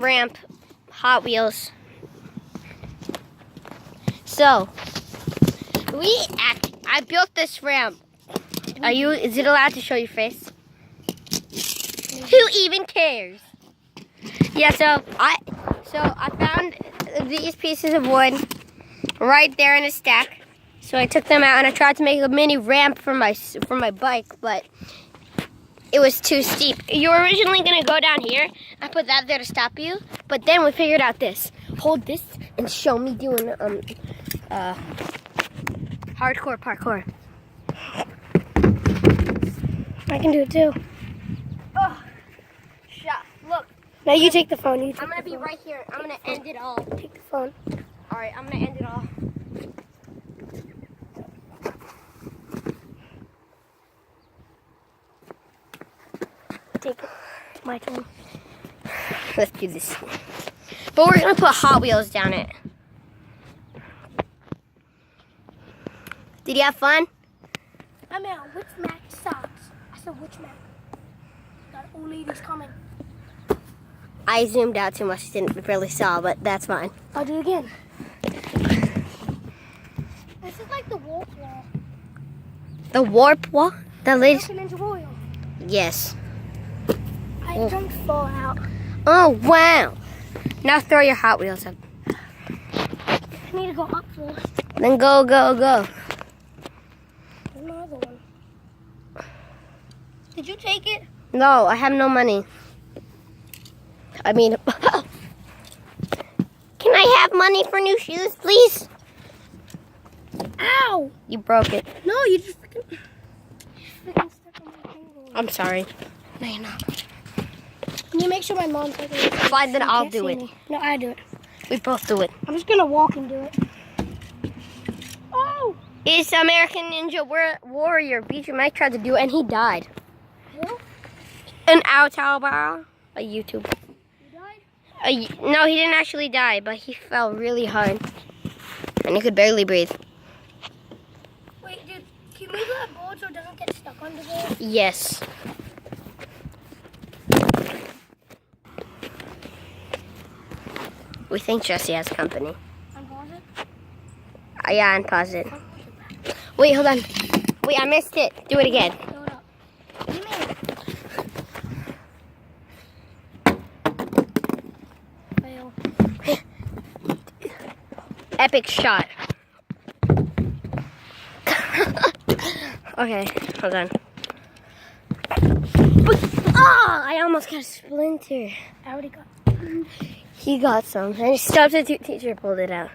ramp Hot Wheels. So, I built this ramp. Is it allowed to show your face? Who even cares? Yeah, so I found these pieces of wood right there in a stack. So I took them out and I tried to make a mini ramp for my bike, but it was too steep. You were originally gonna go down here. I put that there to stop you, but then we figured out this. Hold this and show me doing hardcore parkour. I can do it too. Oh, look. Now you take the phone. I'm gonna be right here. I'm gonna end it all. Take the phone. All right, I'm gonna end it all. Take it. It's my turn. Let's do this. But we're gonna put Hot Wheels down it. Did you have fun? I'm out. Which Mac sucks? I said which Mac? Got old ladies coming. I zoomed out too much, didn't really saw, but that's fine. I'll do it again. This is like the warp wall. The warp wall? The latest? Ninja Royal. Yes. I jumped fall out. Oh, wow. Now throw your Hot Wheels up. I need to go up first. Then go, go, go. There's my other one. Did you take it? No, I have no money. I mean, can I have money for new shoes, please? Ow! You broke it. No, you just freaking stuck on my finger. I'm sorry. No, you're not. Can you make sure my mom's like it? Fine, then I'll do it. No, I do it. We both do it. I'm just gonna walk and do it. Oh! It's American Ninja Warrior. BJ Mike tried to do it and he died. Who? An Aotaoba, a YouTube. You died? No, he didn't actually die, but he fell really hard. And he could barely breathe. Wait, dude, can we do that board so it doesn't get stuck under there? Yes. We think Jesse has company. Unpause it? Yeah, unpause it. Wait, hold on. Wait, I missed it. Do it again. Throw it up. What do you mean? Fail. Epic shot. Okay, hold on. Oh, I almost got a splinter. I already got. He got some. And his substitute teacher pulled it out.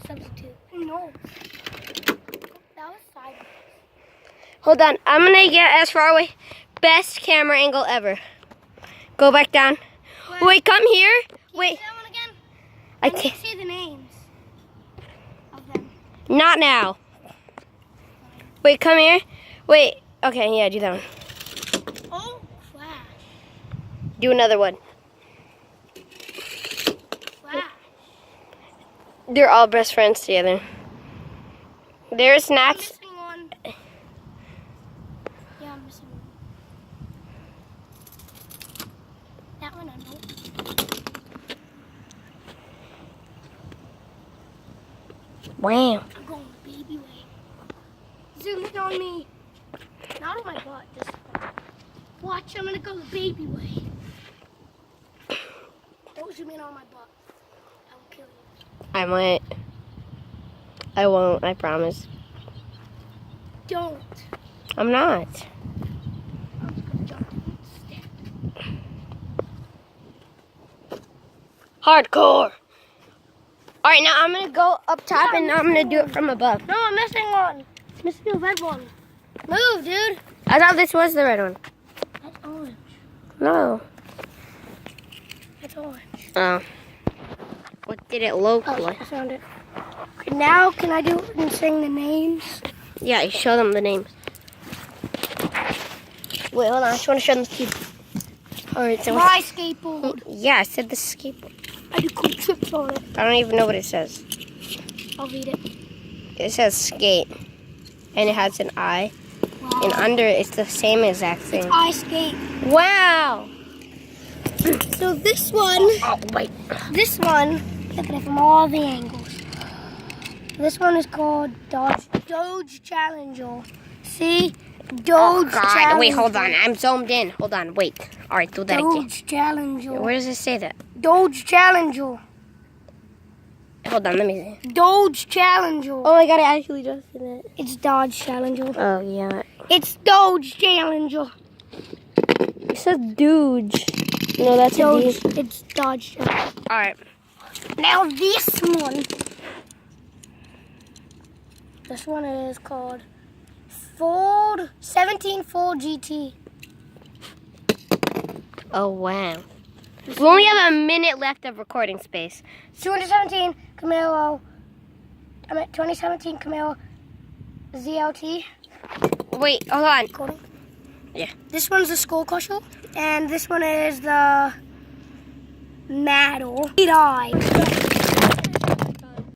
Substitute. No. That was side. Hold on. I'm going to get as far away. Best camera angle ever. Go back down. Wait, come here. Wait. Say that one again? I need to can't. see the names of them. Not now. Wait, come here. Wait. Okay, yeah, do that one. Oh, flash. Do another one. Flash. They're all best friends together. There's I'm Nats. missing one. Yeah, I'm missing one. That one I know. Wow. I'm going baby way. Zoom in on me. Not on my butt. Just watch. I'm gonna go the baby way. Don't zoom in on my butt. I will kill you. I might. I won't, I promise. Don't. I'm not. I'm just gonna jump instead. Hardcore. All right, now I'm gonna go up top and I'm gonna do it from above. No, I'm missing one. Missing the red one. Move, dude. I thought this was the red one. That's orange. No. That's orange. Oh. What did it look Oh, like? I found it. Okay, now can I do it and sing the names? Yeah, you show them the names. Wait, hold on. I just want to show them to you. All right, so My skateboard. yeah, I said the skateboard. I do cool tricks on it. I don't even know what it says. I'll read it. It says skate, and it has an eye, Wow. and under it's the same exact thing. I skate. Wow. So this one, Oh, wait. look at it from all the angles. This one is called Doge Challenger. See? Oh, Doge God. Challenger. Wait, hold on. I'm zoomed in. Hold on. Wait. All right, do that again. Doge Challenger. Where does it say that? Doge Challenger. Hold on, let me see. Doge Challenger. Oh my God, I actually just did it. It's Dodge Challenger. Oh, yeah. It's Doge Challenger. It says Doge. No, that's Doge. It's Dodge Challenger. All right. Now this one. This one is called Ford 17 Ford GT. Oh, wow. We only have a minute left of recording space. 2017 Camaro ZLT. Wait, hold on. Recording. Yeah. This one's the Skull Crusher, and this one is the Metal.